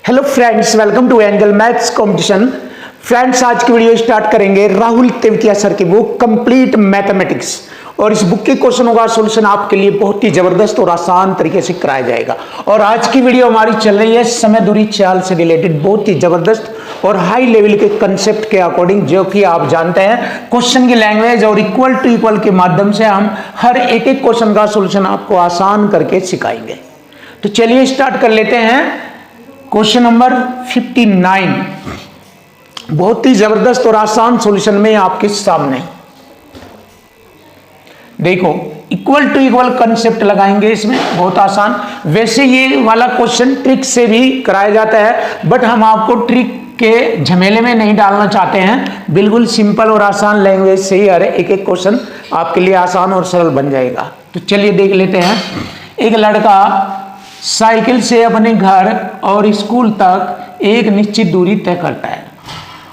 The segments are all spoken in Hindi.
Hello friends, welcome to angle maths competition. Friends, आज की वीडियो स्टार्ट करेंगे राहुल तेवतिया सर की बुक कंप्लीट मैथमेटिक्स। और इस बुक के क्वेश्चनों का सॉल्यूशन आपके लिए बहुत ही जबरदस्त और आसान तरीके से कराया जाएगा। और आज की वीडियो हमारी चल रही है समय दूरी चाल से रिलेटेड बहुत ही जबरदस्त और हाई लेवल के कंसेप्ट के अकॉर्डिंग, जो कि आप जानते हैं क्वेश्चन की लैंग्वेज और इक्वल टू इक्वल के माध्यम से हम हर एक एक क्वेश्चन का सॉल्यूशन आपको आसान करके सिखाएंगे। तो चलिए स्टार्ट कर लेते हैं। क्वेश्चन नंबर 59 बहुत ही जबरदस्त और आसान सॉल्यूशन में आपके सामने। देखो, इक्वल टू इक्वल कंसेप्ट लगाएंगे इसमें, बहुत आसान। वैसे ये वाला क्वेश्चन ट्रिक से भी कराया जाता है, बट हम आपको ट्रिक के झमेले में नहीं डालना चाहते हैं। बिल्कुल सिंपल और आसान लैंग्वेज से ही हर एक एक क्वेश्चन आपके लिए आसान और सरल बन जाएगा। तो चलिए देख लेते हैं। एक लड़का साइकिल से अपने घर और स्कूल तक एक निश्चित दूरी तय करता है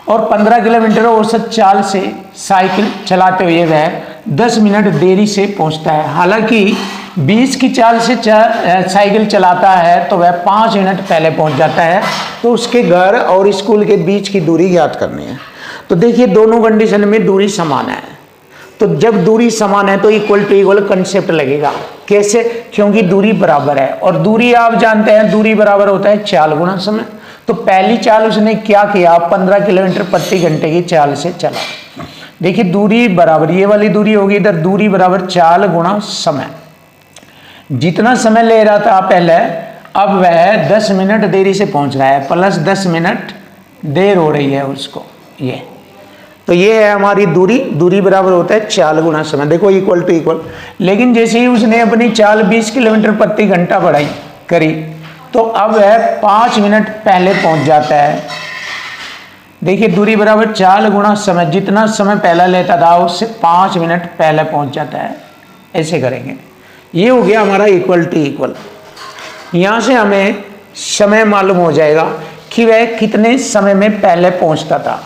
और 15 किलोमीटर औसत चाल से साइकिल चलाते हुए वह 10 मिनट देरी से पहुंचता है। हालांकि 20 की चाल से साइकिल चलाता है तो वह 5 मिनट पहले पहुंच जाता है। तो उसके घर और स्कूल के बीच की दूरी ज्ञात करनी है। तो देखिए, दोनों कंडीशन में दूरी समान है। तो जब दूरी समान है तो इक्वल टू इक्वल कंसेप्ट लगेगा। कैसे? क्योंकि दूरी बराबर है, और दूरी आप जानते हैं दूरी बराबर होता है चाल गुणा समय। तो पहली चाल उसने क्या किया, 15 किलोमीटर प्रति घंटे की चाल से चला। देखिए, दूरी बराबर, ये वाली दूरी होगी इधर, दूरी बराबर चाल गुणा समय। जितना समय ले रहा था पहले, अब वह 10 मिनट देरी से पहुंच रहा है, प्लस 10 मिनट देर हो रही है उसको। ये तो ये है हमारी दूरी। दूरी बराबर होता है चाल गुणा समय। देखो, इक्वल टू इक्वल। लेकिन जैसे ही उसने अपनी चाल 20 किलोमीटर प्रति घंटा बढ़ाई करी, तो अब वह 5 मिनट पहले पहुंच जाता है। देखिए, दूरी बराबर चाल गुणा समय, जितना समय पहला लेता था उससे 5 मिनट पहले पहुंच जाता है। ऐसे करेंगे। ये हो गया हमारा इक्वल टू इक्वल। यहां से हमें समय मालूम हो जाएगा कि वह कितने समय में पहले पहुंचता था।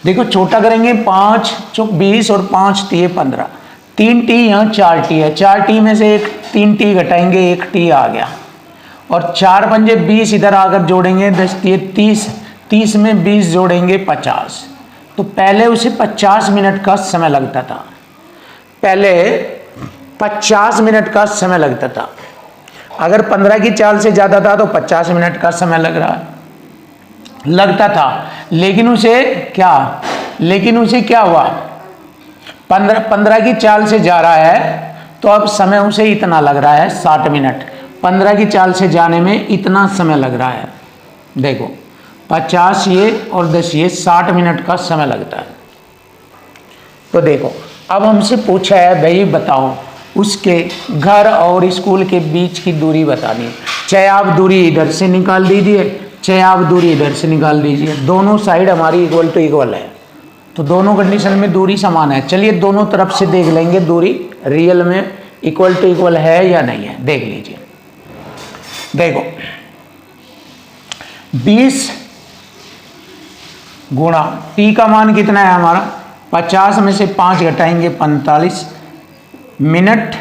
देखो, छोटा करेंगे, 5 चौक 20 और 5 तिये 15, 3 टी यहाँ 4 टी है। 4 टी में से 3 टी घटाएंगे, 1 टी आ गया। और 4 पंजे 20 इधर आकर जोड़ेंगे, 10 तिये 30, 30 में 20 जोड़ेंगे 50। तो पहले उसे 50 मिनट का समय लगता था। पहले 50 मिनट का समय लगता था। अगर 15 की चाल से ज़्यादा था तो 50 मिनट का समय लगता था। लेकिन उसे क्या हुआ, 15 की चाल से जा रहा है तो अब समय उसे इतना लग रहा है 60 मिनट। 15 की चाल से जाने में इतना समय लग रहा है। देखो, 50 ये और 10 ये, 60 मिनट का समय लगता है। तो देखो, अब हमसे पूछा है, भाई बताओ उसके घर और स्कूल के बीच की दूरी बतानी है। चाहे आप दूरी इधर से निकाल दीजिए, चाहे आप दूरी इधर से निकाल दीजिए, दोनों साइड हमारी इक्वल टू इक्वल है। तो दोनों कंडीशन में दूरी समान है। चलिए दोनों तरफ से देख लेंगे दूरी रियल में इक्वल टू इक्वल है या नहीं है, देख लीजिए। देखो, 20 गुणा टी का मान कितना है हमारा, 50 में से 5 घटाएंगे 45 मिनट,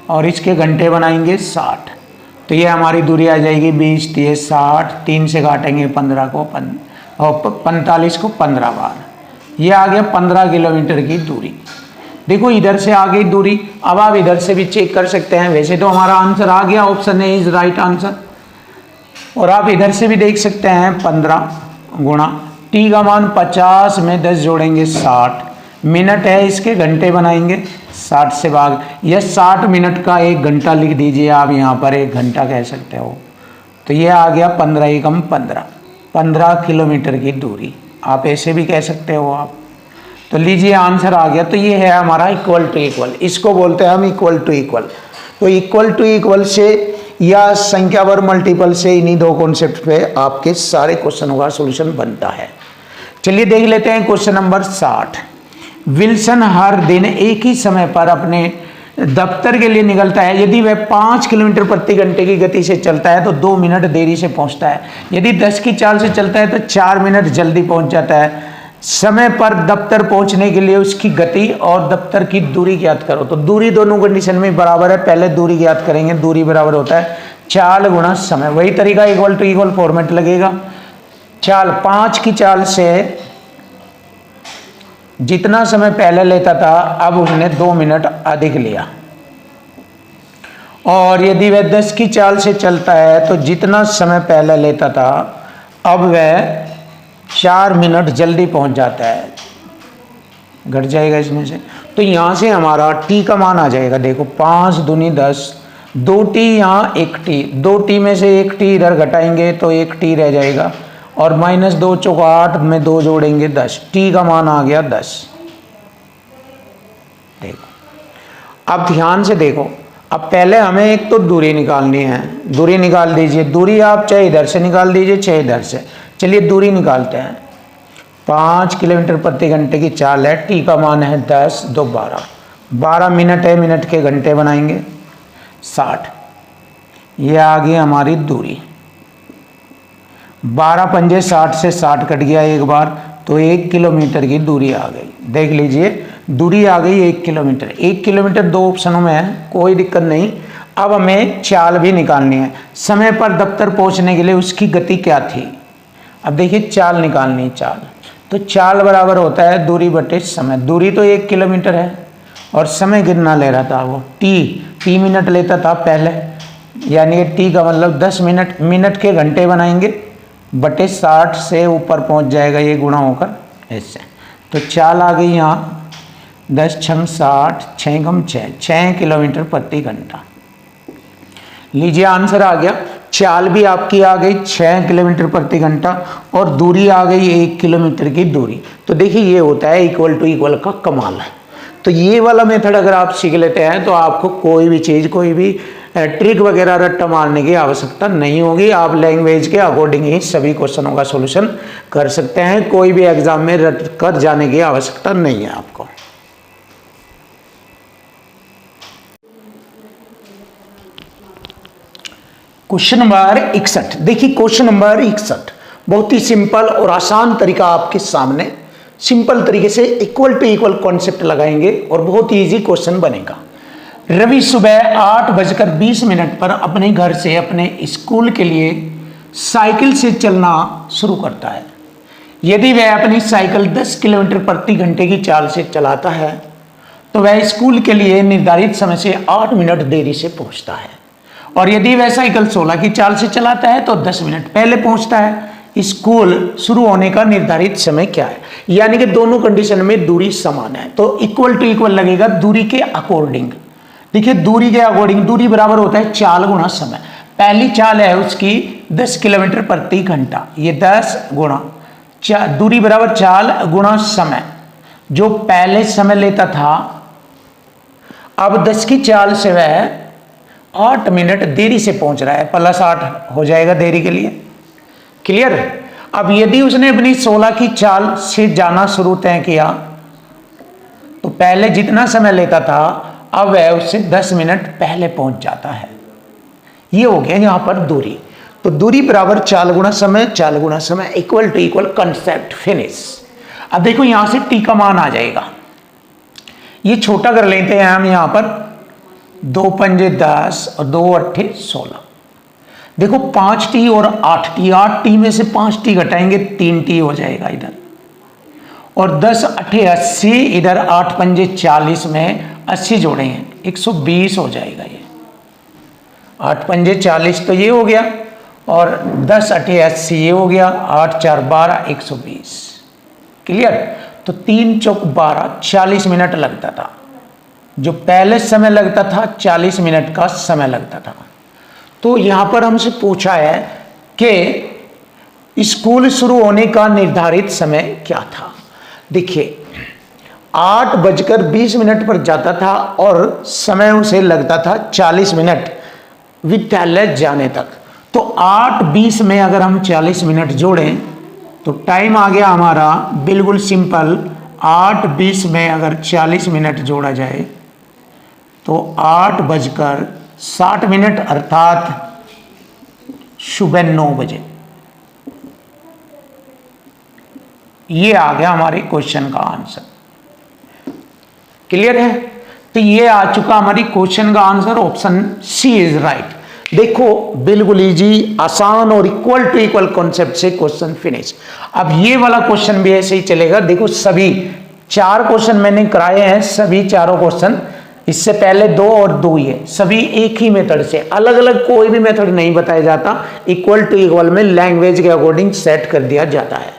और इसके घंटे बनाएंगे 60। तो ये हमारी दूरी आ जाएगी 20 तिये 60, 3 से काटेंगे 15 को और 45 को 15 बार। ये आ गया 15 किलोमीटर की दूरी। देखो, इधर से आ गई दूरी। अब आप इधर से भी चेक कर सकते हैं। वैसे तो हमारा आंसर आ गया, option A is right answer. और आप इधर से भी देख सकते हैं, 15 गुणा टी का मान 50 में 10 जोड़ेंगे 60 मिनट है, इसके घंटे बनाएंगे 60 से भाग। यह 60 मिनट का 1 घंटा लिख दीजिए आप, यहाँ पर 1 घंटा कह सकते हो। तो यह आ गया 15 एकम 15 किलोमीटर की दूरी, आप ऐसे भी कह सकते हो आप। तो लीजिए, आंसर आ गया। तो ये है हमारा इक्वल टू इक्वल। इसको बोलते हैं हम इक्वल टू इक्वल। तो इक्वल टू इक्वल से या संख्यावर मल्टीपल से, इन्हीं दो कॉन्सेप्ट पे आपके सारे क्वेश्चनों का सोल्यूशन बनता है। चलिए देख लेते हैं क्वेश्चन नंबर 60। विल्सन हर दिन एक ही समय पर अपने दफ्तर के लिए निकलता है। यदि वह 5 किलोमीटर प्रति घंटे की गति से चलता है तो 2 मिनट देरी से पहुंचता है। यदि 10 की चाल से चलता है तो 4 मिनट जल्दी पहुंच जाता है। समय पर दफ्तर पहुंचने के लिए उसकी गति और दफ्तर की दूरी ज्ञात करो। तो दूरी दोनों कंडीशन में बराबर है। पहले दूरी ज्ञात करेंगे। दूरी बराबर होता है चाल गुणा समय, वही तरीका इक्वल टू इक्वल फॉर्मेट लगेगा। चाल 5 की चाल से जितना समय पहले लेता था अब उसने 2 मिनट अधिक लिया, और यदि वह 10 की चाल से चलता है तो जितना समय पहले लेता था अब वह 4 मिनट जल्दी पहुंच जाता है, घट जाएगा इसमें से। तो यहां से हमारा टी का मान आ जाएगा, देखो 5 दूनी 10, 2 टी यहाँ 1 टी, 2 टी में से 1 टी इधर घटाएंगे तो 1 टी रह जाएगा, और -2 चौका 8 में 2 जोड़ेंगे 10, टी का मान आ गया 10। देखो अब ध्यान से देखो, अब पहले हमें एक तो दूरी निकालनी है, दूरी निकाल दीजिए। दूरी आप चाहे इधर से निकाल दीजिए चाहे इधर से, चलिए दूरी निकालते हैं। 5 किलोमीटर प्रति घंटे की चाल है, टी का मान है 10, 2 12, 12 मिनट है, मिनट के घंटे बनाएंगे 60। ये आ गई हमारी दूरी, 12 पंजे 60 से 60 कट गया एक बार, तो 1 किलोमीटर की दूरी आ गई। देख लीजिए दूरी आ गई 1 किलोमीटर। 1 किलोमीटर 2 ऑप्शनों में है, कोई दिक्कत नहीं। अब हमें चाल भी निकालनी है, समय पर दफ्तर पहुंचने के लिए उसकी गति क्या थी। अब देखिए चाल निकालनी है, चाल तो चाल बराबर होता है दूरी बटे समय। दूरी तो 1 किलोमीटर है और समय कितना ले रहा था वो, टी मिनट लेता था पहले, यानी टी का मतलब 10 मिनट, मिनट के घंटे बनाएंगे बटे 60 से ऊपर पहुंच जाएगा ये गुणा होकर ऐसे। तो चाल आ गई यहाँ 10 छंग 60, 6 कम 6 किलोमीटर प्रति घंटा। लीजिए आंसर आ गया, चाल भी आपकी आ गई 6 किलोमीटर प्रति घंटा और दूरी आ गई 1 किलोमीटर की दूरी। तो देखिए ये होता है इक्वल टू इक्वल का कमाल है। तो ये वाला मेथड अगर आप सीख लेते हैं तो आपको कोई भी चीज़, कोई भी ट्रिक वगैरह रट्टा मारने की आवश्यकता नहीं होगी। आप लैंग्वेज के अकॉर्डिंग ही सभी क्वेश्चनों का सॉल्यूशन कर सकते हैं, कोई भी एग्जाम में रट कर जाने की आवश्यकता नहीं है आपको। क्वेश्चन नंबर 61, देखिए क्वेश्चन नंबर 61 बहुत ही सिंपल और आसान तरीका आपके सामने, सिंपल तरीके से इक्वल टू इक्वल कॉन्सेप्ट लगाएंगे और बहुत ही इजी क्वेश्चन बनेगा। रवि सुबह 8:20 पर अपने घर से अपने स्कूल के लिए साइकिल से चलना शुरू करता है। यदि वह अपनी साइकिल 10 किलोमीटर प्रति घंटे की चाल से चलाता है तो वह स्कूल के लिए निर्धारित समय से 8 मिनट देरी से पहुंचता है, और यदि वह साइकिल 16 की चाल से चलाता है तो 10 मिनट पहले पहुंचता है। स्कूल शुरू होने का निर्धारित समय क्या है, यानी कि दोनों कंडीशन में दूरी समान है, तो इक्वल टू इक्वल लगेगा दूरी के अकॉर्डिंग। देखिए दूरी के अकॉर्डिंग दूरी बराबर होता है चाल गुणा समय। पहली चाल है उसकी 10 किलोमीटर प्रति घंटा, ये 10 गुणा दूरी बराबर चाल गुणा समय। जो पहले समय लेता था अब 10 की चाल से वह 8 मिनट देरी से पहुंच रहा है, +8 हो जाएगा देरी के लिए। क्लियर। अब यदि उसने अपनी 16 की चाल से जाना शुरू तय किया तो पहले जितना समय लेता था अब वह उससे 10 मिनट पहले पहुंच जाता है। ये हो गया यहां पर दूरी। तो दूरी बराबर चाल गुणा समय, चाल गुणा समय equal to equal concept finish. अब देखो यहां से टी का मान आ जाएगा, ये छोटा कर लेते हैं हम यहां पर, 2 पंजे 10 और 2 अट्ठे 16। देखो 5t और 8t, 8t में से 5t घटाएंगे 3t हो जाएगा इधर, और 10 अट्ठे 80, इधर 8 पंजे 40 में 80 जोड़ेंगे 120 हो जाएगा। ये 8 पंजे 40 तो ये हो गया, और 10 अट्ठे 80 ये हो गया, 8 4 12 120। क्लियर। तो 3 चौक 12, 40 मिनट लगता था। जो पहले समय लगता था 40 मिनट का समय लगता था। तो यहां पर हमसे पूछा है कि स्कूल शुरू होने का निर्धारित समय क्या था। देखिए 8:20 पर जाता था और समय उसे लगता था 40 मिनट विद्यालय जाने तक। तो 8:20 में अगर हम 40 मिनट जोड़ें तो टाइम आ गया हमारा बिल्कुल सिंपल, 8:20 में अगर 40 मिनट जोड़ा जाए तो 8:60 अर्थात सुबह 9 बजे। ये आ गया हमारे क्वेश्चन का आंसर। क्लियर है। तो ये आ चुका हमारी क्वेश्चन का answer, option C is right. देखो बिल्कुल इजी, आसान और इक्वल टू इक्वल कॉन्सेप्ट से क्वेश्चन फिनिश। अब ये वाला क्वेश्चन भी ऐसे ही चलेगा। देखो सभी 4 क्वेश्चन मैंने कराए हैं, सभी चारों क्वेश्चन, इससे पहले 2 और 2 ही है, सभी एक ही मेथड से, अलग अलग कोई भी मेथड नहीं बताया जाता, इक्वल टू इक्वल में लैंग्वेज के अकॉर्डिंग सेट कर दिया जाता है।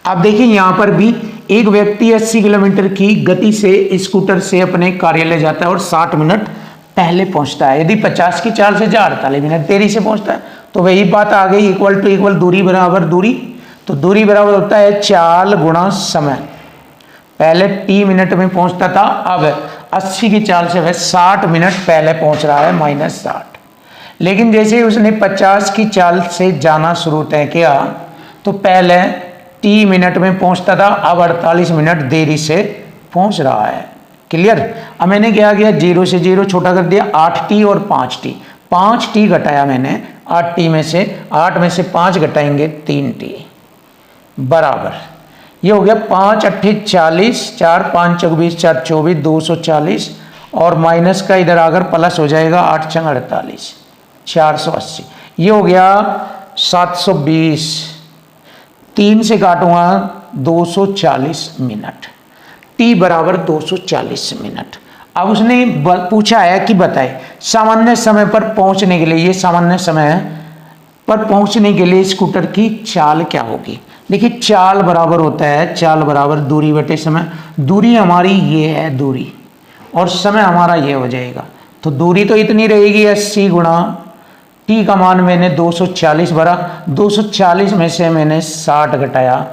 अब देखिए यहां पर भी एक व्यक्ति 80 किलोमीटर की गति से स्कूटर से अपने कार्यालय जाता है और 60 मिनट पहले पहुंचता है। यदि 50 की चाल से 48 मिनट देरी से पहुंचता है, तो वही बात आ गई, इक्वल टू इक्वल दूरी बराबर दूरी। तो दूरी बराबर होता है चाल गुणा समय। पहले t मिनट में पहुंचता था, अब 80 की चाल से वह 60 मिनट पहले पहुंच रहा है, -60। लेकिन जैसे उसने 50 की चाल से जाना शुरू तय किया, तो पहले t मिनट में पहुंचता था, अब 48 मिनट देरी से पहुंच रहा है। क्लियर। अब मैंने क्या किया, 0 से 0 छोटा कर दिया, 8t और 5t, 5t घटाया मैंने 8t में से, 8 में से 5 घटाएंगे 3t बराबर, ये हो गया 5 अट्ठे 40, 4 5 24, 4 24, 240, और माइनस का इधर आकर प्लस हो जाएगा, 8 छंग 48, 480, ये हो गया 720, 3 से काटूंगा 240 मिनट, t बराबर 240 मिनट। अब उसने पूछा है कि बताए सामान्य समय पर पहुंचने के लिए, ये सामान्य समय है, पर पहुंचने के लिए स्कूटर की चाल क्या होगी। देखिए चाल बराबर होता है, चाल बराबर दूरी बटे समय। दूरी हमारी ये है दूरी, और समय हमारा ये हो जाएगा। तो दूरी तो इतनी रहेगी 80 गुणा टी का मान मैंने 240 भरा, 240 में से मैंने 60 घटाया,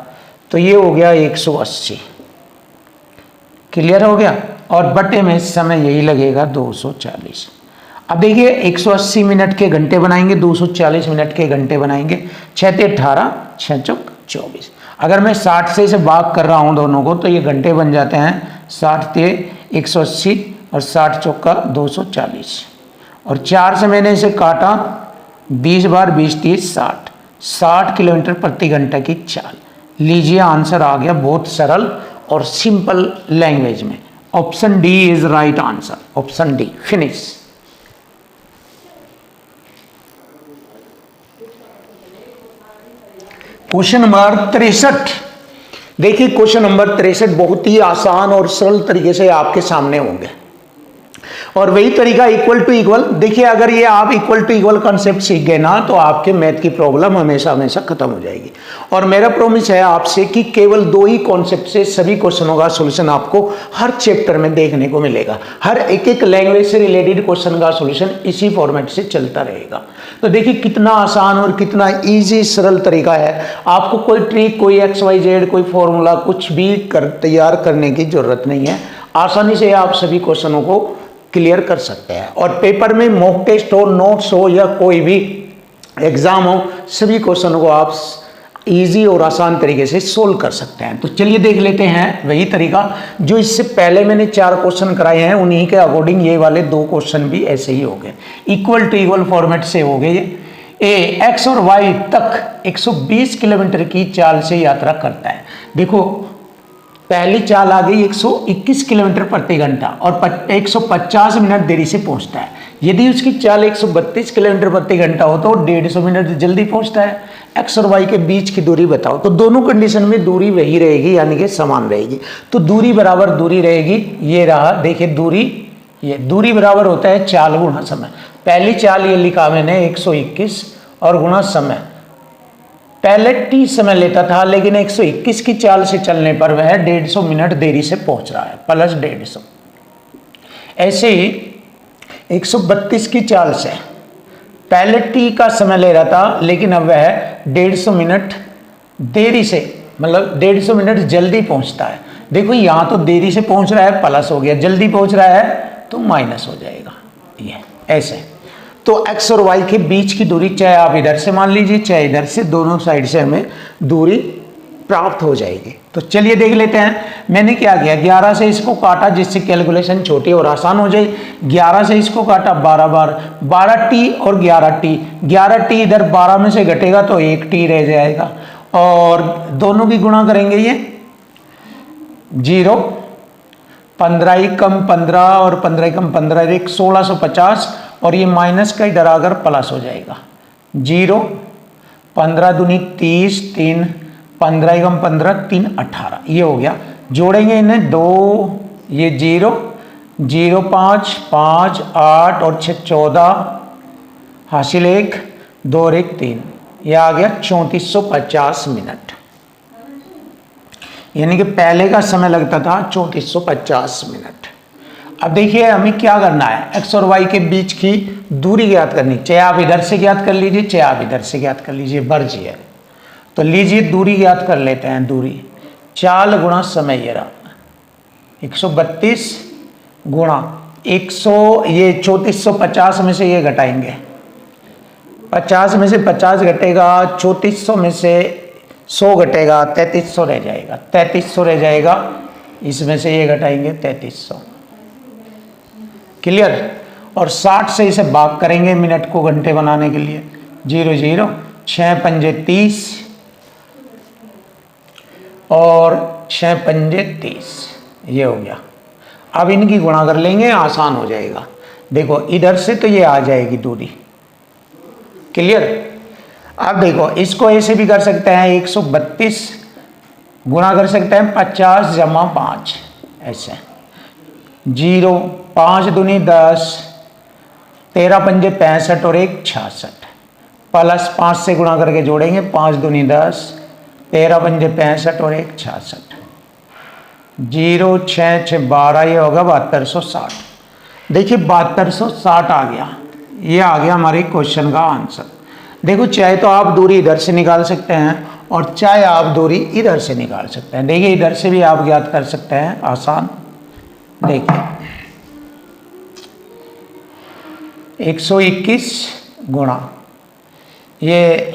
तो ये हो गया 180। क्लियर हो गया। और बटे में समय यही लगेगा 240। अब देखिए 180 मिनट के घंटे बनाएंगे, 240 मिनट के घंटे बनाएंगे, 6 ते 18, 6 चौक 24। अगर मैं 60 से इसे भाग कर रहा हूं दोनों को, तो ये घंटे बन जाते हैं, 60 ते 180 और 60 चौका 240, और 4 से मैंने इसे काटा, 20 बार 20 30 60, 60 किलोमीटर प्रति घंटा की चाल। लीजिए आंसर आ गया, बहुत सरल और सिंपल लैंग्वेज में। Option D is right answer, option D. Finish. Question number 63। देखिए क्वेश्चन नंबर 63 बहुत ही आसान और सरल तरीके से आपके सामने होंगे, और वही तरीका इक्वल टू इक्वल। देखिए अगर ये आप इक्वल टू इक्वल कॉन्सेप्ट सीख गए ना, तो आपके मैथ की प्रॉब्लम हमेशा हमेशा खत्म हो जाएगी। और मेरा प्रॉमिस है आपसे कि केवल 2 ही कॉन्सेप्ट से सभी क्वेश्चनों का सॉल्यूशन आपको हर चैप्टर में देखने को मिलेगा। हर एक लैंग्वेज से रिलेटेड क्वेश्चन का सॉल्यूशन इसी फॉर्मेट से चलता रहेगा। तो देखिए कितना आसान और कितना ईजी सरल तरीका है। आपको कोई ट्रिक, कोई XYZ, कोई फॉर्मूला कुछ भी तैयार करने की जरूरत नहीं है। आसानी से आप सभी क्वेश्चनों को क्लियर कर सकते हैं। और पेपर में मॉक टेस्ट हो, नोट्स हो, या कोई भी एग्जाम हो, सभी क्वेश्चन को आप इजी और आसान तरीके से सोल्व कर सकते हैं। तो चलिए देख लेते हैं वही तरीका जो इससे पहले मैंने 4 क्वेश्चन कराए हैं, उन्हीं के अकॉर्डिंग ये वाले 2 क्वेश्चन भी ऐसे ही हो गए, इक्वल टू इक्वल फॉर्मेट से हो गए। ए एक्स और वाई तक 120 किलोमीटर की चाल से यात्रा करता है। देखो पहली चाल आ गई 121 किलोमीटर प्रति घंटा, और 150 मिनट देरी से पहुंचता है। यदि उसकी चाल 132 किलोमीटर प्रति घंटा हो तो 150 मिनट जल्दी पहुंचता है। एक्स और वाई के बीच की दूरी बताओ। तो दोनों कंडीशन में दूरी वही रहेगी, यानी कि समान रहेगी। तो दूरी बराबर दूरी रहेगी, ये रहा। देखिए दूरी, ये दूरी बराबर होता है चाल गुणा समय। पहली चाल ये लिखा मैंने 121 और गुणा समय। पहले t समय लेता था, लेकिन 121 की चाल से चलने पर वह 150 मिनट देरी से पहुंच रहा है, प्लस 150। ऐसे ही 132 की चाल से पहले t का समय ले रहा था, लेकिन अब वह 150 मिनट देरी से, मतलब 150 मिनट जल्दी पहुंचता है। देखो यहां तो देरी से पहुंच रहा है, प्लस हो गया, जल्दी पहुंच रहा है तो माइनस हो जाएगा। ये ऐसे तो x और y के बीच की दूरी, चाहे आप इधर से मान लीजिए चाहे इधर से, दोनों साइड से हमें दूरी प्राप्त हो जाएगी। तो चलिए देख लेते हैं। मैंने क्या किया, 11 से इसको काटा जिससे कैलकुलेशन छोटी और आसान हो जाए। 11 से इसको काटा 12 बार, 12t और 11t। 11t इधर 12 में से घटेगा तो 1t रह जाएगा, और दोनों की गुणा करेंगे, ये 0, 15 ही कम 15 और 15 ही कम 15, 1650, और ये माइनस का इधर आकर प्लस हो जाएगा। 0, 15 दूनी 30, 3 15 एकम 15, 3 18, ये हो गया। जोड़ेंगे इन्हें 2, ये 0 0 5 5 8 और 6 14, हासिल 1 2 और 1 3, ये आ गया 3450 मिनट। यानी कि पहले का समय लगता था 3450 मिनट। अब देखिए हमें क्या करना है, एक्स और वाई के बीच की दूरी ज्ञात करनी। चाहे आप इधर से ज्ञात कर लीजिए, चाहे आप इधर से ज्ञात कर लीजिए, मर्जी है। तो लीजिए दूरी ज्ञात कर लेते हैं। दूरी चाल गुणा समय, ये रहा 132 गुणा 100, ये 3450 में से ये घटाएंगे, 50 में से 50 घटेगा, 3400 में से 100 घटेगा, 3300 रह जाएगा, 3300 रह जाएगा। इसमें से ये घटाएंगे 3300। क्लियर। और 60 से इसे भाग करेंगे मिनट को घंटे बनाने के लिए। 0 0 6 पंजे 30 और 6 पंजे 30, ये हो गया। अब इनकी गुणा कर लेंगे, आसान हो जाएगा। देखो इधर से तो ये आ जाएगी दूरी। क्लियर। अब देखो इसको ऐसे भी कर सकते हैं, 132 गुणा कर सकते हैं 50 जमा 5, ऐसे 0 5 दूनी 10, 13 पंजे 65 और 1 66, प्लस 5 से गुणा करके जोड़ेंगे, 5 दूनी 10, 13 पंजे 65 और 1 66, 0 6 6 12, ये होगा 7260। देखिए 7260 आ गया, ये आ गया हमारे क्वेश्चन का आंसर। देखो चाहे तो आप दूरी इधर से निकाल सकते हैं और चाहे आप दूरी इधर से निकाल सकते हैं। देखिए इधर से भी आप ज्ञात कर सकते हैं, आसान। देखिए 121 गुणा, ये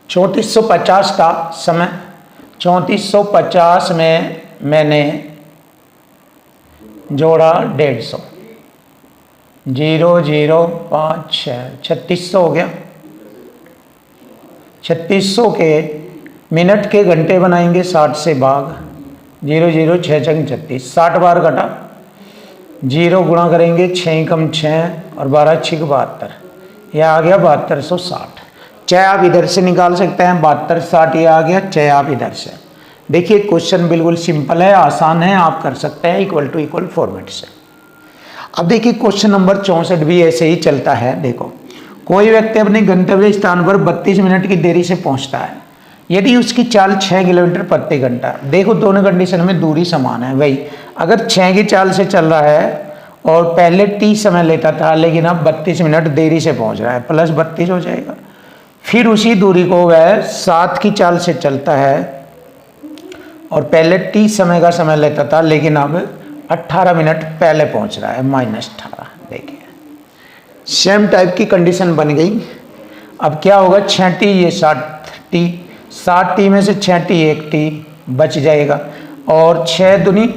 3450 था समय, 3450 में मैंने जोड़ा 150, 0 0 5 6, 3600 हो गया। 3600 के मिनट के घंटे बनाएंगे, 60 से भाग, 0 0 6 6 36, 60 बार कटा, 0 गुणा करेंगे 6 कम 6 और 12 6 72, यह आ गया 7260। चाहे आप इधर से निकाल सकते हैं 7260, ये आ गया, चाहे आप इधर से। देखिए क्वेश्चन बिल्कुल सिंपल है, आसान है, आप कर सकते हैं इक्वल टू इक्वल फॉर्मेट से। अब देखिए क्वेश्चन नंबर 64 भी ऐसे ही चलता है। देखो कोई व्यक्ति अपने गंतव्य स्थान पर 32 मिनट की देरी से पहुंचता है, यदि उसकी चाल 6 किलोमीटर प्रति घंटा। देखो दोनों कंडीशन में दूरी समान है भाई। अगर 6 की चाल से चल रहा है और पहले 30 समय लेता था, लेकिन अब 32 मिनट देरी से पहुंच रहा है, प्लस 32 हो जाएगा। फिर उसी दूरी को वह 7 की चाल से चलता है और पहले 30 समय का समय लेता था, लेकिन अब 18 मिनट पहले पहुंच रहा है, -18। देखिए सेम टाइप की कंडीशन बन गई। अब क्या होगा, 6t ये 60t, 60t में से 6t 1t बच जाएगा, और 6 दूनी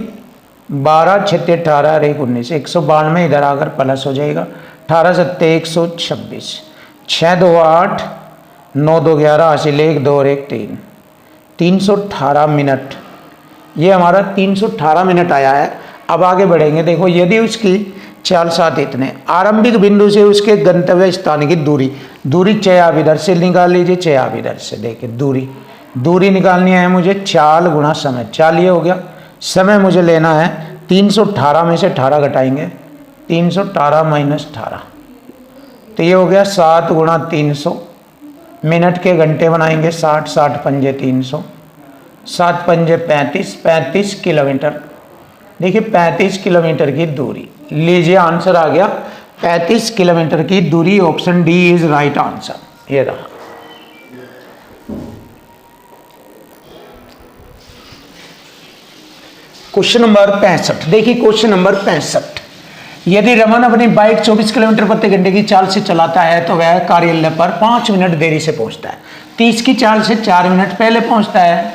12 6 18 और 1 19, 192 इधर आकर प्लस हो जाएगा, 18 7 126, 6 2 8 9 2 11, हासिल 1 2 और 1 3, 318 मिनट। ये हमारा 318 मिनट आया है। अब आगे बढ़ेंगे। देखो यदि उसकी चाल साथ इतने, आरंभिक बिंदु से उसके गंतव्य स्थान की दूरी चाहे आप इधर से निकाल लीजिए, चाहे आप इधर से। देखिए दूरी निकालनी है मुझे, चाल गुणा समय। चाल ये हो गया, समय मुझे लेना है 318 में से 18 घटाएंगे, 318 माइनस 18, तो ये हो गया 7 गुणा 300। मिनट के घंटे बनाएंगे 60, 60 पंजे 300, 7 पंजे 35, 35 किलोमीटर। देखिए 35 किलोमीटर की दूरी, लीजिए आंसर आ गया 35 किलोमीटर की दूरी। Option D is right answer, ये रहा। Question number 65। देखिए क्वेश्चन नंबर 65, यदि रमन अपनी बाइक 24 किलोमीटर प्रति घंटे की चाल से चलाता है तो वह कार्यालय पर 5 मिनट देरी से पहुंचता है। 30 की चाल से 4 मिनट पहले पहुंचता है।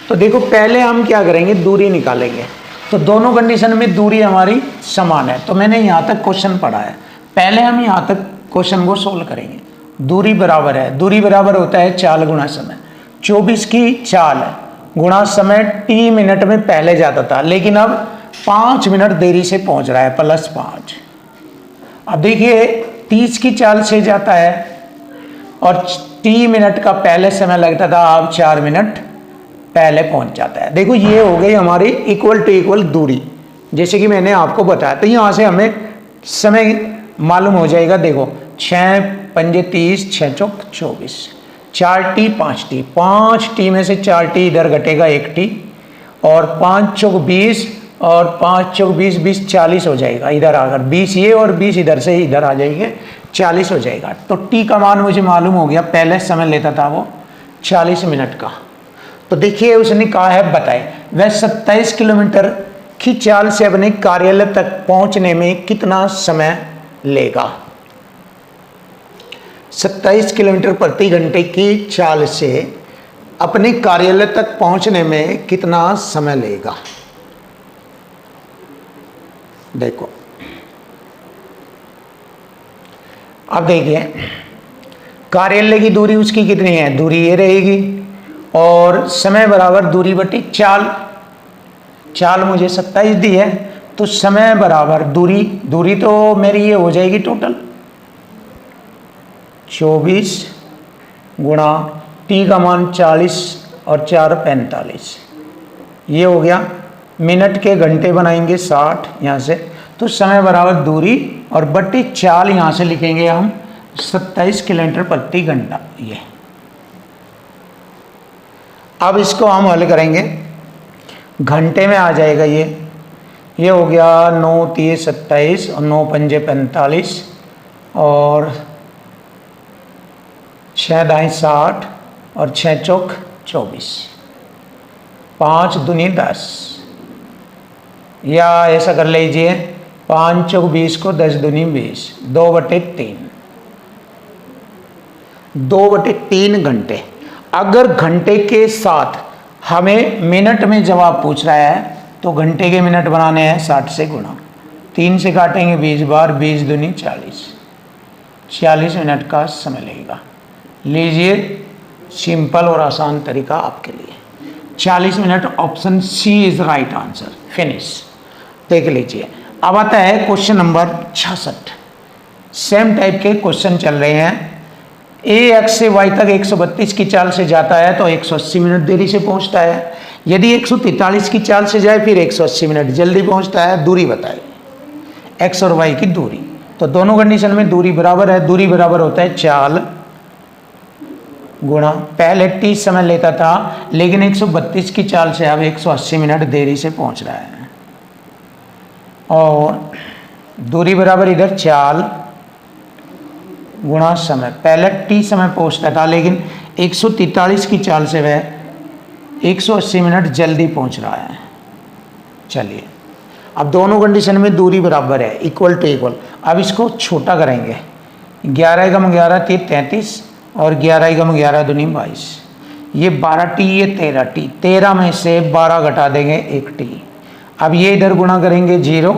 तो देखो पहले हम क्या करेंगे, दूरी निकालेंगे। तो दोनों कंडीशन में दूरी हमारी समान है, तो मैंने यहाँ तक क्वेश्चन पढ़ा है, पहले हम यहाँ तक क्वेश्चन को सोल्व करेंगे। दूरी बराबर है, दूरी बराबर होता है चाल गुणा समय। 24 की चाल गुणा समय, t मिनट में पहले जाता था, लेकिन अब 5 मिनट देरी से पहुंच रहा है, +5। अब देखिए 30 की चाल से जाता है और 3 मिनट का पहले समय लगता था, अब 4 मिनट पहले पहुंच जाता है। देखो ये हो गई हमारी इक्वल टू इक्वल दूरी, जैसे कि मैंने आपको बताया। तो यहाँ से हमें समय मालूम हो जाएगा। देखो 6 पंजे 30, 6 चौक 24, 4 टी 5 टी, 5 टी में से 4 टी इधर घटेगा 1 टी, और 5 चौक 20 और 5 चौक 20, 20 40 हो जाएगा। इधर आकर 20 ये और 20 इधर से इधर आ जाएंगे, 40 हो जाएगा। तो टी का मान मुझे मालूम हो गया, पहले समय लेता था वो 40 मिनट का। तो देखिए उसने कहा है बताए वह 27 किलोमीटर की चाल से अपने कार्यालय तक पहुंचने में कितना समय लेगा। 27 किलोमीटर प्रति घंटे की चाल से अपने कार्यालय तक पहुंचने में कितना समय लेगा। देखो अब देखिए कार्यालय की दूरी उसकी कितनी है, दूरी ये रहेगी, और समय बराबर दूरी बटी चाल। चाल मुझे 27 दी है, तो समय बराबर दूरी, दूरी तो मेरी ये हो जाएगी टोटल 24 गुणा टी का मान 40 और 4 45, ये हो गया। मिनट के घंटे बनाएंगे 60 यहाँ से, तो समय बराबर दूरी और बट्टी चाल यहाँ से लिखेंगे हम 27 किलोमीटर प्रति घंटा। ये अब इसको हम हल करेंगे, घंटे में आ जाएगा ये हो गया 9 3 27 और 9 पंजे 45 और 6 दाएं 60 और 6 चौक 24, 5 दूनी 10, या ऐसा कर लीजिए 5 चौक 20 को 10 दूनी 20, 2/3, 2/3 घंटे। अगर घंटे के साथ हमें मिनट में जवाब पूछ रहा है तो घंटे के मिनट बनाने हैं 60 से गुणा, 3 से काटेंगे 20 बार, 20 दूनी 40, 40 मिनट का समय लगेगा। लीजिए सिंपल और आसान तरीका आपके लिए, 40 minute, option C is right answer. Finish. देख लीजिए अब आता है क्वेश्चन नंबर 66। सेम टाइप के क्वेश्चन चल रहे हैं। ए एक्स से वाई तक 132 की चाल से जाता है तो 180 मिनट देरी से पहुंचता है। यदि 143 की चाल से जाए फिर 180 मिनट जल्दी पहुंचता है। दूरी बताए एक्स और वाई की दूरी, तो दोनों कंडीशन में दूरी बराबर है। दूरी बराबर होता है चाल गुणा, पहले 30 समय लेता था लेकिन 132 की चाल से अब 180 मिनट देरी से पहुंच रहा है, और दूरी बराबर इधर चाल गुणा समय। पहले टी समय पहुंचता था लेकिन 143 की चाल से वह 180 मिनट जल्दी पहुंच रहा है। चलिए अब दोनों कंडीशन में दूरी बराबर है, इक्वल टू इक्वल। अब इसको छोटा करेंगे, 11 × 11 = 33 और 11 × 11 दूनी 22, ये 12 टी, ये 13 टी, 13 में से 12 घटा देंगे 1 टी। अब ये इधर गुणा करेंगे 0,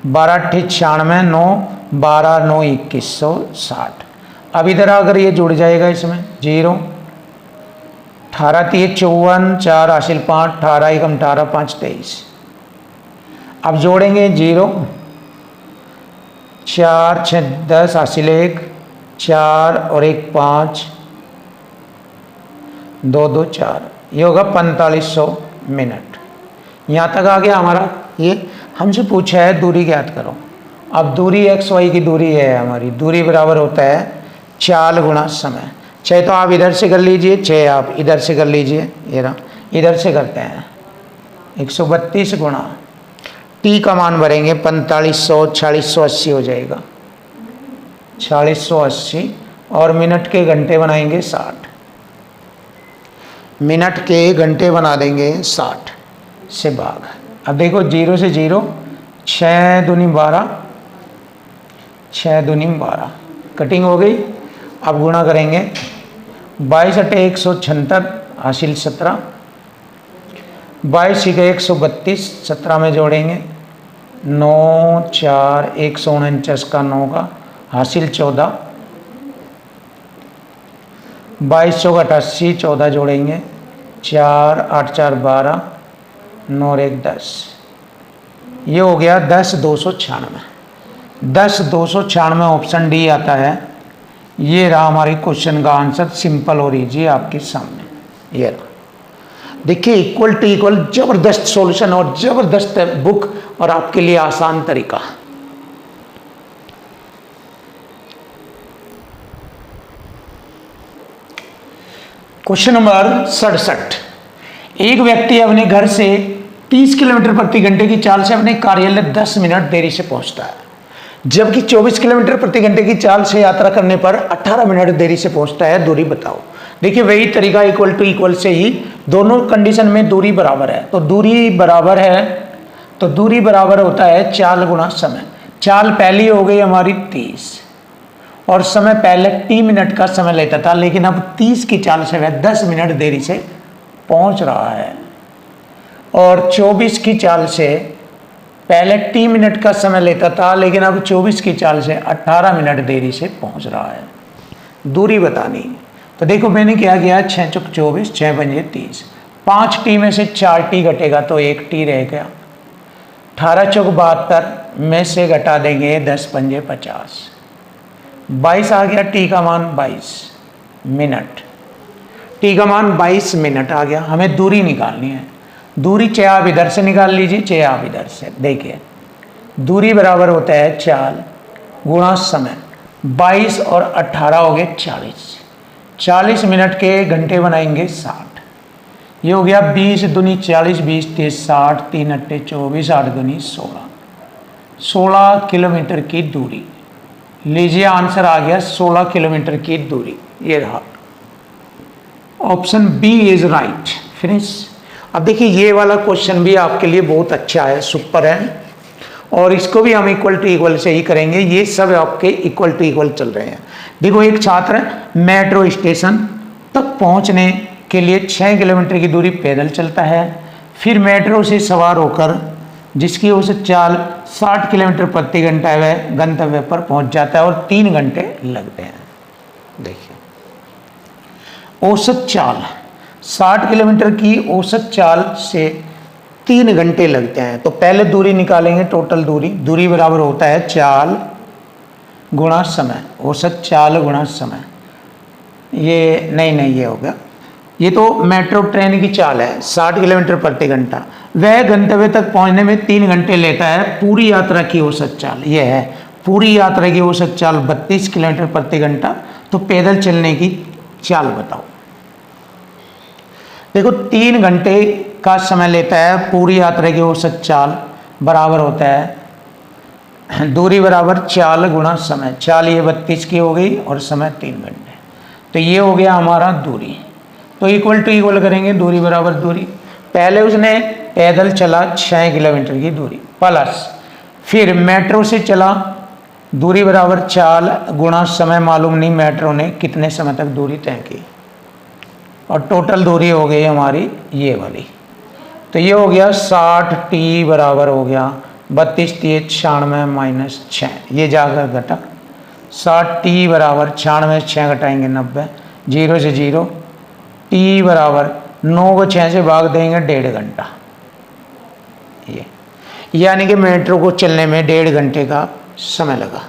12 × 8 = 96, 9 12 9 2160। अब इधर अगर ये जुड़ जाएगा इसमें 0, 18 × 54, 4 हासिल 5, 18 × 18 = 5 23। अब जोड़ेंगे 0, 4 6 10 हासिल 1, 4 और 1 5, 2 2 4, ये होगा 4500 मिनट। यहाँ तक आ गया हमारा। ये हमसे पूछा है दूरी ज्ञात करो। अब दूरी एक्स वाई की दूरी है हमारी, दूरी बराबर होता है चाल गुणा समय। 6 तो आप इधर से कर लीजिए, 6 आप इधर से कर लीजिए, ये रहा, इधर से करते हैं 132 गुणा टी का मान भरेंगे 4500, 4680 हो जाएगा, 4680, और मिनट के घंटे बनाएंगे 60, मिनट के घंटे बना देंगे 60 से भाग। अब देखो 0 से 0, 6 दूनी 12, 6 दूनी 12, कटिंग हो गई। अब गुणा करेंगे 22 × 8 = 176 हासिल 17, 22 × 132, 17 में जोड़ेंगे 9 4 149 का 9 का हासिल 14, 22 × 4 = 88, 14 जोड़ेंगे 4 8 4 12, 9 और 1 10, ये हो गया 10 296। 10,296 ऑप्शन डी आता है। ये रहा हमारी क्वेश्चन का आंसर, सिंपल और इजी आपके सामने। ये रहा, देखिए इक्वल टू इक्वल, जबरदस्त सॉल्यूशन और जबरदस्त बुक और आपके लिए आसान तरीका। Question number 67। एक व्यक्ति अपने घर से 30 किलोमीटर प्रति घंटे की चाल से अपने कार्यालय 10 मिनट देरी से पहुंचता है, जबकि 24 किलोमीटर प्रति घंटे की चाल से यात्रा करने पर 18 मिनट देरी से पहुंचता है। दूरी बताओ। देखिए वही तरीका, इक्वल टू इक्वल से ही दोनों कंडीशन में दूरी बराबर है, तो दूरी बराबर है तो दूरी बराबर होता है चाल गुणा समय। चाल पहली हो गई हमारी 30 और समय पहले t मिनट का समय लेता था, लेकिन अब 30 की चाल से वह 10 मिनट देरी से पहुंच रहा है। और 24 की चाल से पहले t मिनट का समय लेता था, लेकिन अब 24 की चाल से 18 मिनट देरी से पहुंच रहा है। दूरी बतानी, तो देखो मैंने क्या किया, 6 चौक 24, 6 पंजे 30, 5t में से 4t घटेगा तो 1t रह गया। 18 चौक 72 में से घटा देंगे 10 पंजे 50, 22 आ गया। t का मान 22 मिनट, t का मान 22 मिनट आ गया। हमें दूरी निकालनी है। दूरी चाहे आप इधर से निकाल लीजिए, चाहे आप इधर से। देखिए दूरी बराबर होता है चाल गुणा समय। 22 और 18 हो गए 40, 40 मिनट के घंटे बनाएंगे 60। ये हो गया 20 दूनी 40, 20 30 60, 3 अट्टे 24, 8 दूनी 16, 16 किलोमीटर की दूरी। लीजिए आंसर आ गया 16 किलोमीटर की दूरी। ये रहा, option B is right. Finish. अब देखिए ये वाला क्वेश्चन भी आपके लिए बहुत अच्छा है, सुपर है, और इसको भी हम इक्वल टू इक्वल से ही करेंगे। ये सब आपके इक्वल टू इक्वल चल रहे हैं। देखो एक छात्र मेट्रो स्टेशन तक पहुंचने के लिए 6 किलोमीटर की दूरी पैदल चलता है, फिर मेट्रो से सवार होकर जिसकी औसत चाल 60 किलोमीटर प्रति घंटा है वह गंतव्य पर पहुंच जाता है और 3 घंटे लगते हैं। देखिए औसत चाल 60 किलोमीटर की औसत चाल से 3 घंटे लगते हैं। तो पहले दूरी निकालेंगे, टोटल दूरी। दूरी बराबर होता है चाल गुणा समय, औसत चाल गुणा समय। ये नहीं ये हो गया, ये तो मेट्रो ट्रेन की चाल है 60 किलोमीटर प्रति घंटा, वह गंतव्य तक पहुंचने में 3 घंटे लेता है। पूरी यात्रा की औसत चाल ये है, पूरी यात्रा की औसत चाल 32 किलोमीटर प्रति घंटा। तो पैदल चलने की चाल बताओ। देखो 3 घंटे का समय लेता है, पूरी यात्रा की औसत चाल बराबर होता है दूरी बराबर चाल गुणा समय। चाल ये 32 की हो गई और समय 3 घंटे, तो ये हो गया हमारा दूरी। तो इक्वल टू इक्वल करेंगे, दूरी बराबर दूरी। पहले उसने पैदल चला 6 किलोमीटर की दूरी, प्लस फिर मेट्रो से चला, दूरी बराबर चाल गुणा समय। मालूम नहीं मेट्रो ने कितने समय तक दूरी तय की, और टोटल दूरी हो गई हमारी ये वाली। तो ये हो गया 60t बराबर हो गया 32 3 96 माइनस 6, ये जाकर घटा 60t बराबर 96 6 घटाएंगे 90, 0 से 0। t बराबर 9 को 6 से भाग देंगे 1.5 घंटा। ये यानी कि मेट्रो को चलने में 1.5 घंटे का समय लगा।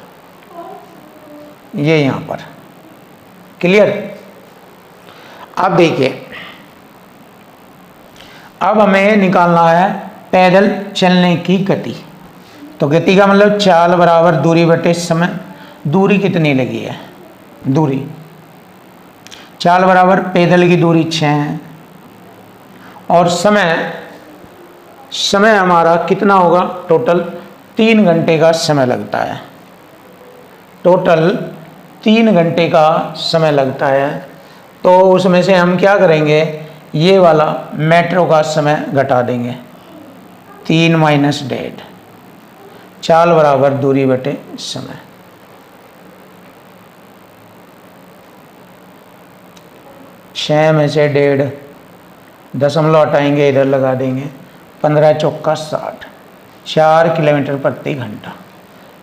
ये यहाँ पर क्लियर। अब देखिए, अब हमें निकालना है पैदल चलने की गति। तो गति का मतलब चाल बराबर दूरी बटे समय। दूरी कितनी लगी है, दूरी चाल बराबर पैदल की दूरी 6 है, और समय हमारा कितना होगा, टोटल 3 घंटे का समय लगता है। टोटल 3 घंटे का समय लगता है। तो उसमें से हम क्या करेंगे, ये वाला मेट्रो का समय घटा देंगे, 3 माइनस 1.5। चाल बराबर दूरी बटे समय। छः में से 1.5 दशमलव हटाएंगे, इधर लगा देंगे, 15 चौका 60, 4 किलोमीटर प्रति घंटा।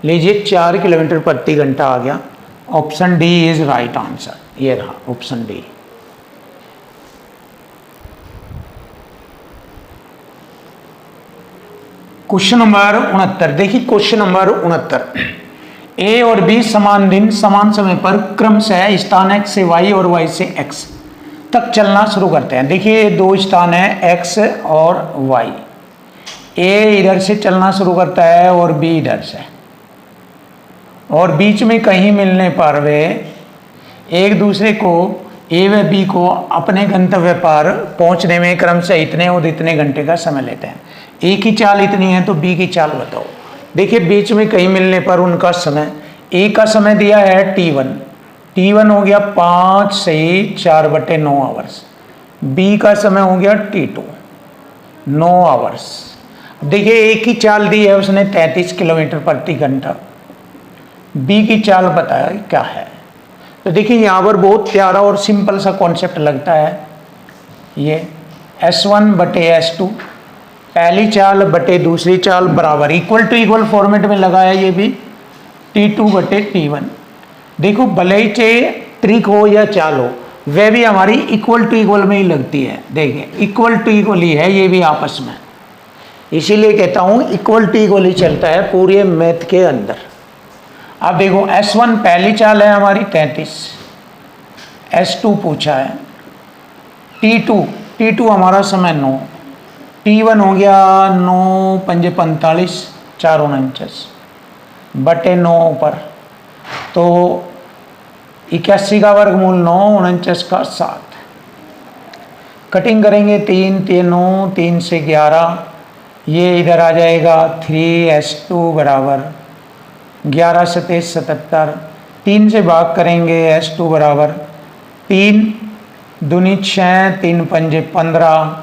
लीजिए 4 किलोमीटर प्रति घंटा आ गया। Option D is right answer. ये रहा ऑप्शन डी। Question number 69। देखिए क्वेश्चन नंबर 69, ए और बी समान दिन समान समय पर क्रमशः स्थान x से y और y से x तक चलना शुरू करते हैं। देखिए ये दो स्थान है x और y। ए इधर से चलना शुरू करता है और बी इधर से, और बीच में कहीं मिलने पर वे एक दूसरे को ए व बी को अपने गंतव्य पर पहुंचने में क्रमशः इतने और इतने घंटे का समय लेते हैं। ए की चाल इतनी है तो बी की चाल बताओ। देखिए बीच में कहीं मिलने पर उनका समय, ए का समय दिया है T1, T1 हो गया 5 से 4/9 आवर्स, बी का समय हो गया T2 9 आवर्स। देखिए ए की चाल दी है उसने 33 किलोमीटर प्रति घंटा, बी की चाल बताया क्या है। तो देखिए यहाँ पर बहुत प्यारा और सिंपल सा कॉन्सेप्ट लगता है। ये S1/S2 पहली चाल बटे दूसरी चाल बराबर इक्वल टू इक्वल फॉर्मेट में लगाया ये भी T2/T1। देखो भले ही चाहे ट्रिक हो या चाल हो, वह भी हमारी इक्वल टू इक्वल में ही लगती है। देखिए इक्वल टू इक्वल ही है ये भी आपस में, इसीलिए कहता हूँ इक्वल टू इक्वल ही चलता है पूरे मैथ के अंदर। अब देखो S1 पहली चाल है हमारी 33, S2 पूछा है, T2 हमारा समय 9, T1 हो गया 9 पंजे 45 4 49 बटे 9 पर, तो 81 का वर्गमूल 9 49 का 7, कटिंग करेंगे 3 3 9 3 से 11, ये इधर आ जाएगा 3S2 बराबर 11 सतेज 77, 3 से भाग करेंगे S2 बराबर 3 दूनी 6 3 पंजे 15,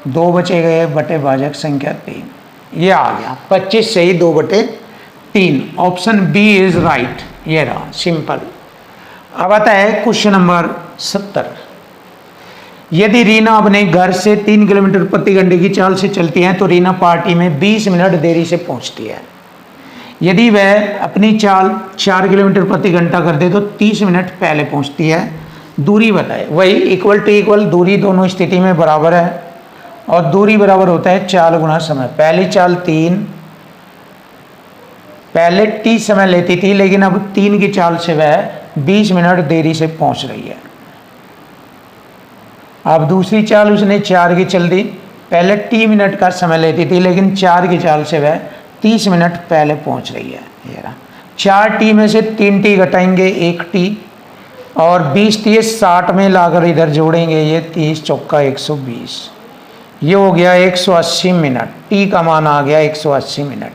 2 बचे गए बटे भाजक संख्या 3, ये आ गया 25 से ही 2/3। ऑप्शन बी इज राइट, ये रहा सिंपल। अब आता है क्वेश्चन नंबर 70। यदि रीना अपने घर से 3 किलोमीटर प्रति घंटे की चाल से चलती है तो रीना पार्टी में 20 मिनट देरी से पहुंचती है। यदि वह अपनी चाल 4 किलोमीटर प्रति घंटा कर दे तो 30 मिनट पहले पहुंचती है। दूरी बताए, वही इक्वल टू इक्वल दूरी दोनों स्थिति में बराबर है, और दूरी बराबर होता है चाल गुना समय। पहली चाल 3, पहले T समय लेती थी लेकिन अब 3 की चाल से वह 20 मिनट देरी से पहुंच रही है। अब दूसरी चाल उसने 4 की चल दी, पहले T मिनट का समय लेती थी लेकिन 4 की चाल से वह 30 मिनट पहले पहुंच रही है। ये रहा 4T में से 3T घटाएंगे 1T, और 20T 60 में लाकर इधर जोड़ेंगे, ये 30 चौका 120, ये हो गया 180 मिनट। T का मान आ गया 180 मिनट।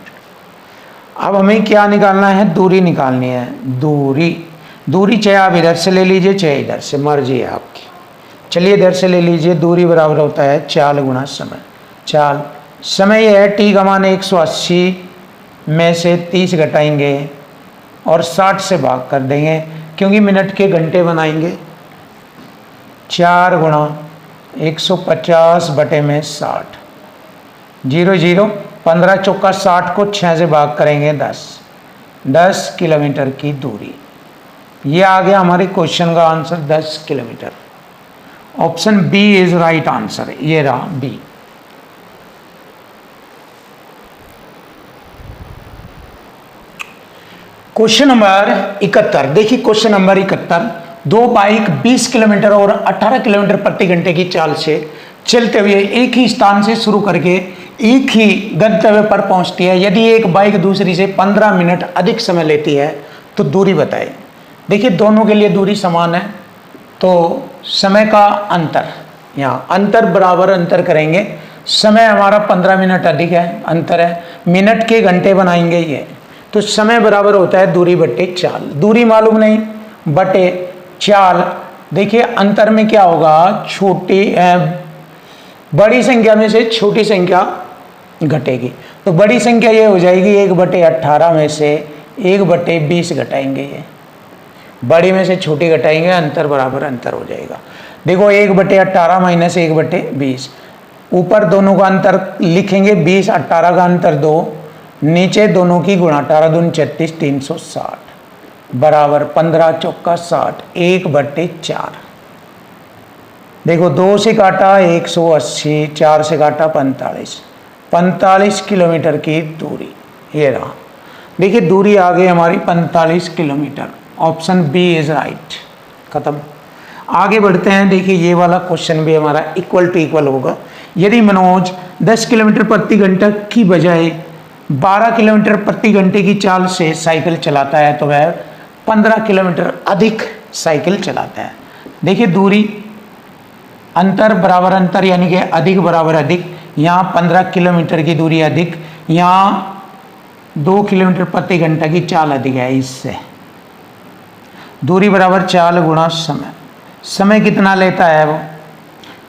अब हमें क्या निकालना है, दूरी निकालनी है। दूरी चाहे आप इधर से ले लीजिए चाहे इधर से, मर्जी है आपकी। चलिए इधर से ले लीजिए। दूरी बराबर होता है चाल गुना समय। चाल समय यह है T का मान 180 में से 30 घटाएंगे और 60 से भाग कर देंगे क्योंकि मिनट के घंटे बनाएंगे। 4 गुणा 150 बटे में 60, 0 0 15 चौका 60 को 6 से भाग करेंगे 10 किलोमीटर की दूरी। ये आ गया हमारे क्वेश्चन का answer 10 kilometre. Option B is right answer, ये रहा बी। Question number 71। देखिए क्वेश्चन नंबर 71, दो बाइक 20 किलोमीटर और 18 किलोमीटर प्रति घंटे की चाल से चलते हुए एक ही स्थान से शुरू करके एक ही गंतव्य पर पहुंचती है। यदि एक बाइक दूसरी से 15 मिनट अधिक समय लेती है तो दूरी बताए। देखिए दोनों के लिए दूरी समान है, तो समय का अंतर, यहाँ अंतर बराबर अंतर करेंगे। समय हमारा 15 मिनट अधिक है, अंतर है, मिनट के घंटे बनाएंगे ये, तो समय बराबर होता है दूरी बटे चाल। दूरी मालूम नहीं बटे चाल। देखिए अंतर में क्या होगा, छोटी बड़ी संख्या में से छोटी संख्या घटेगी, तो बड़ी संख्या ये हो जाएगी 1/18 में से 1/20 घटाएंगे, ये बड़ी में से छोटी घटाएंगे, अंतर बराबर अंतर हो जाएगा। देखो 1/18 माइनस 1/20, ऊपर दोनों का अंतर लिखेंगे 20, 18 का अंतर 2, नीचे दोनों की गुणा, 18 दूनी 36, 360 बराबर 15 चौका 60, 1/4। देखो 2 से काटा 180, 4 से काटा 45 किलोमीटर की दूरी, ये रहा। देखिए दूरी आ गई हमारी 45 kilometre. Option B is right. खत्म। आगे बढ़ते हैं। देखिए ये वाला क्वेश्चन भी हमारा इक्वल टू इक्वल होगा। यदि मनोज 10 किलोमीटर प्रति घंटा की बजाय 12 किलोमीटर प्रति घंटे की चाल से साइकिल चलाता है तो वह 15 किलोमीटर अधिक साइकिल चलाता है। देखिए दूरी अंतर बराबर अंतर यानी कि अधिक बराबर अधिक। यहाँ 15 किलोमीटर की दूरी अधिक, यहाँ 2 किलोमीटर प्रति घंटा की चाल अधिक है। इससे दूरी बराबर चाल गुणा समय। समय कितना लेता है वो,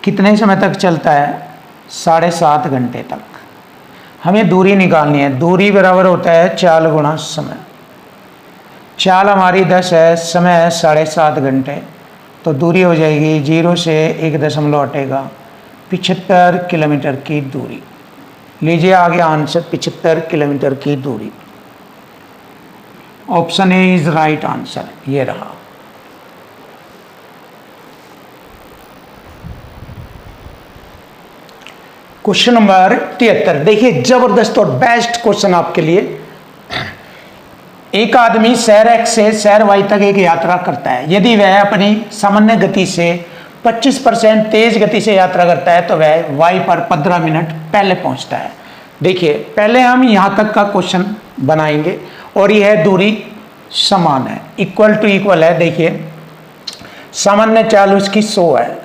कितने समय तक चलता है, 7.5 घंटे तक। हमें दूरी निकालनी है। दूरी बराबर होता है चाल गुणा समय। चाल हमारी 10 है, समय है 7.5 घंटे, तो दूरी हो जाएगी 0 से 1 दशमलव हटेगा 75 किलोमीटर की दूरी। लीजिए आगे आंसर 75 किलोमीटर की दूरी। Option A is right answer. ये रहा। Question number 73। देखिए जबरदस्त और बेस्ट क्वेश्चन आपके लिए। एक आदमी शहर एक्स से शहर वाई तक एक यात्रा करता है। यदि वह अपनी सामान्य गति से 25% तेज गति से यात्रा करता है तो वह वाई पर 15 मिनट पहले पहुंचता है। देखिए पहले हम यहां तक का क्वेश्चन बनाएंगे और यह दूरी समान है, इक्वल टू इक्वल है। देखिए सामान्य चाल उसकी 100 है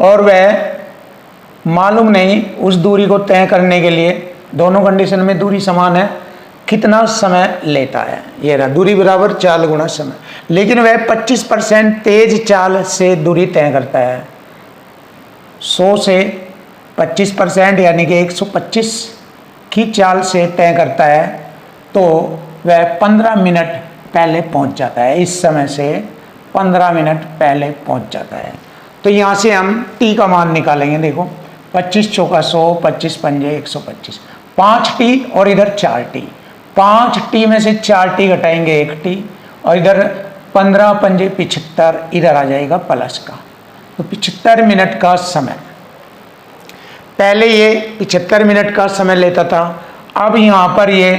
और वह मालूम नहीं उस दूरी को तय करने के लिए, दोनों कंडीशन में दूरी समान है, कितना समय लेता है। ये रहा दूरी बराबर चाल गुणा समय। लेकिन वह 25% तेज चाल से दूरी तय करता है। 100 से 25% यानी कि 125 की चाल से तय करता है तो वह 15 मिनट पहले पहुंच जाता है। इस समय से 15 मिनट पहले पहुंच जाता है। तो यहाँ से हम टी का मान निकालेंगे। देखो 25 चौका 100, 25 पंजे 125, 5 टी और इधर 4 टी। 5 टी में से 4 टी घटाएंगे 1 टी और इधर 15 पंजे 75, इधर आ जाएगा प्लस का। तो 75 मिनट का समय। पहले ये 75 मिनट का समय लेता था, अब यहाँ पर ये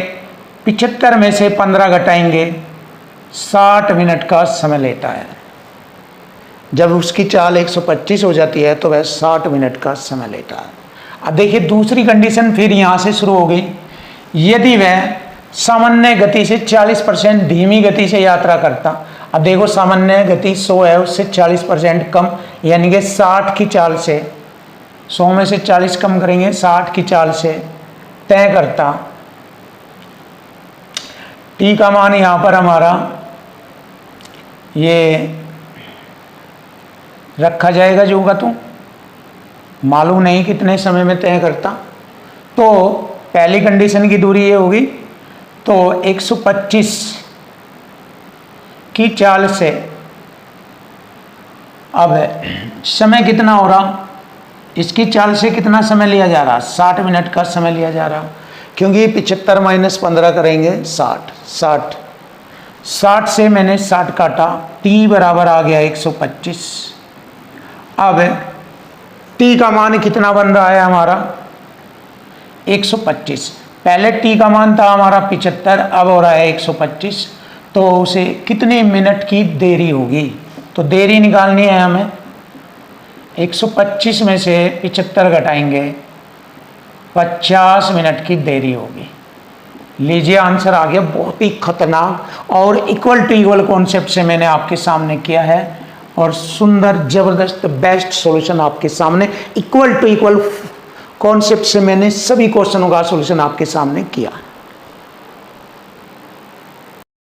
75 में से 15 घटाएंगे 60 मिनट का समय लेता है। जब उसकी चाल 125 हो जाती है तो वह 60 मिनट का समय लेता है। अब देखिए दूसरी कंडीशन फिर यहाँ से शुरू हो गई। यदि वह सामान्य गति से 40% धीमी गति से यात्रा करता, अब देखो सामान्य गति 100 है, उससे 40% कम यानी कि 60 की चाल से, 100 में से 40 कम करेंगे 60 की चाल से तय करता। टी का मान यहाँ पर हमारा ये रखा जाएगा जो होगा, तो मालूम नहीं कितने समय में तय करता। तो पहली कंडीशन की दूरी ये होगी, तो 125 की चाल से अब समय कितना हो रहा, इसकी चाल से कितना समय लिया जा रहा, 60 मिनट का समय लिया जा रहा, क्योंकि 75 माइनस 15 करेंगे 60 से मैंने 60 काटा, टी बराबर आ गया 125। अब टी का मान कितना बन रहा है हमारा 125। पहले टी का मान था हमारा 75, अब हो रहा है 125। तो उसे कितने मिनट की देरी होगी, तो देरी निकालनी है हमें। 125 में से 75 घटाएंगे 50 मिनट की देरी होगी। लीजिए आंसर आ गया। बहुत ही खतरनाक और इक्वल टू इक्वल कॉन्सेप्ट से मैंने आपके सामने किया है और सुंदर जबरदस्त बेस्ट सॉल्यूशन आपके सामने इक्वल टू इक्वल कॉन्सेप्ट से मैंने सभी क्वेश्चनों का सॉल्यूशन आपके सामने किया।